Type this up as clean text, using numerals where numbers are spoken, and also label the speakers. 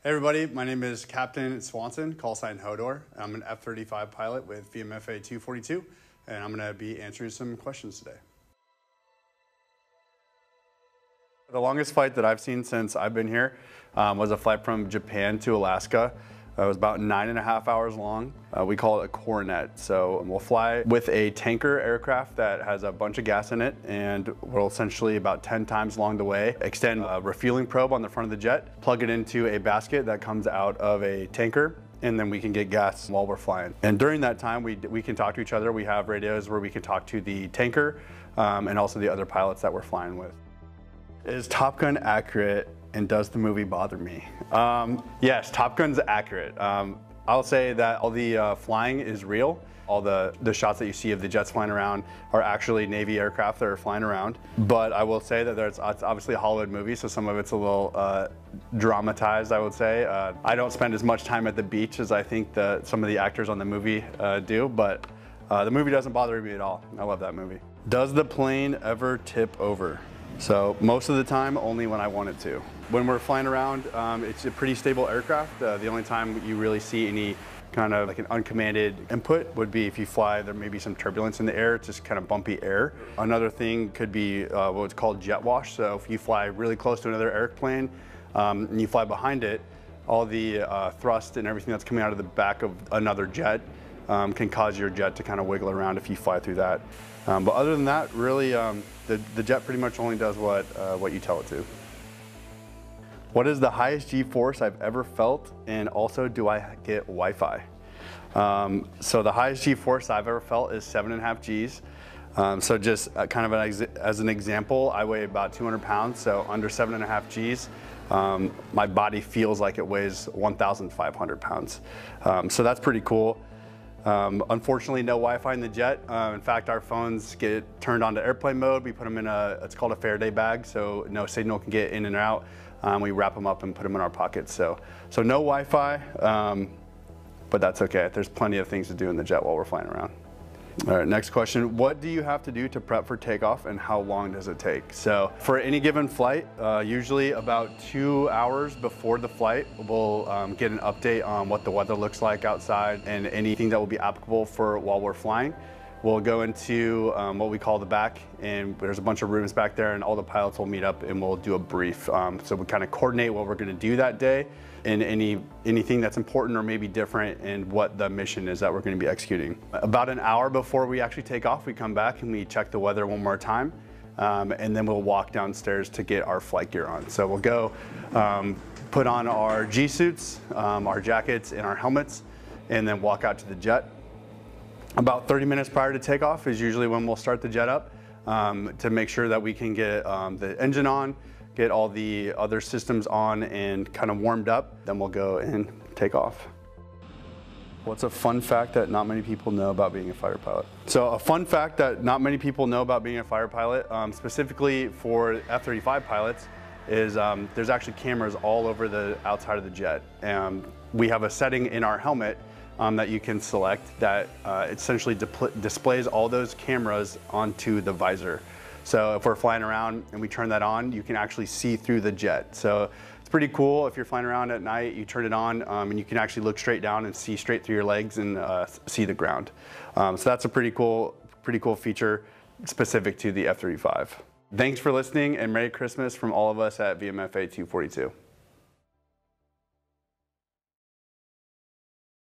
Speaker 1: Hey everybody, my name is Captain Swanson, call sign HODOR. I'm an F-35 pilot with VMFA-242, and I'm going to be answering some questions today. The longest flight that I've seen since I've been here was a flight from Japan to Alaska. It was about 9.5 hours long. We call it a Coronet. So we'll fly with a tanker aircraft that has a bunch of gas in it, and we'll essentially about 10 times along the way extend a refueling probe on the front of the jet, plug it into a basket that comes out of a tanker, and then we can get gas while we're flying. And during that time, we can talk to each other. We have radios where we can talk to the tanker and also the other pilots that we're flying with. Is Top Gun accurate, and does the movie bother me? Yes, Top Gun's accurate. I'll say that all the flying is real. All the shots that you see of the jets flying around are actually Navy aircraft that are flying around. But I will say that it's obviously a Hollywood movie, so some of it's a little dramatized, I would say. I don't spend as much time at the beach as I think some of the actors on the movie do, but the movie doesn't bother me at all. I love that movie. Does the plane ever tip over? So most of the time, only when I want it to. When we're flying around, it's a pretty stable aircraft. The only time you really see any kind of like an uncommanded input would be if you fly, there may be some turbulence in the air, it's just kind of bumpy air. Another thing could be what's called jet wash. So if you fly really close to another airplane and you fly behind it, all the thrust and everything that's coming out of the back of another jet can cause your jet to kind of wiggle around if you fly through that. But other than that, really, the jet pretty much only does what you tell it to. What is the highest G-force I've ever felt, and also do I get Wi-Fi? So the highest G-force I've ever felt is 7.5 Gs. So just kind of as an example, I weigh about 200 pounds, so under 7.5 Gs, my body feels like it weighs 1,500 pounds. So that's pretty cool. Unfortunately, no Wi-Fi in the jet. In fact, our phones get turned on to airplane mode. We put them in it's called a Faraday bag, so no signal can get in and out. We wrap them up and put them in our pockets. So no Wi-Fi, but that's okay. There's plenty of things to do in the jet while we're flying around. All right, next question. What do you have to do to prep for takeoff, and how long does it take? So for any given flight, usually about 2 hours before the flight, we'll get an update on what the weather looks like outside and anything that will be applicable for while we're flying. We'll go into what we call the back, and there's a bunch of rooms back there, and all the pilots will meet up and we'll do a brief. So we kind of coordinate what we're going to do that day and anything that's important or maybe different in what the mission is that we're going to be executing. About an hour before we actually take off, we come back and we check the weather one more time, and then we'll walk downstairs to get our flight gear on. So we'll go put on our G-suits, our jackets, and our helmets, and then walk out to the jet. About 30 minutes prior to takeoff is usually when we'll start the jet up to make sure that we can get the engine on, get all the other systems on and kind of warmed up. Then we'll go and take off. What's a fun fact that not many people know about being a fighter pilot? So a fun fact that not many people know about being a fighter pilot, specifically for F-35 pilots, is there's actually cameras all over the outside of the jet. We have a setting in our helmet that you can select that essentially displays all those cameras onto the visor. So if we're flying around and we turn that on, you can actually see through the jet. So it's pretty cool. If you're flying around at night, you turn it on and you can actually look straight down and see straight through your legs and see the ground. So that's a pretty cool feature specific to the F-35. Thanks for listening, and Merry Christmas from all of us at VMFA-242.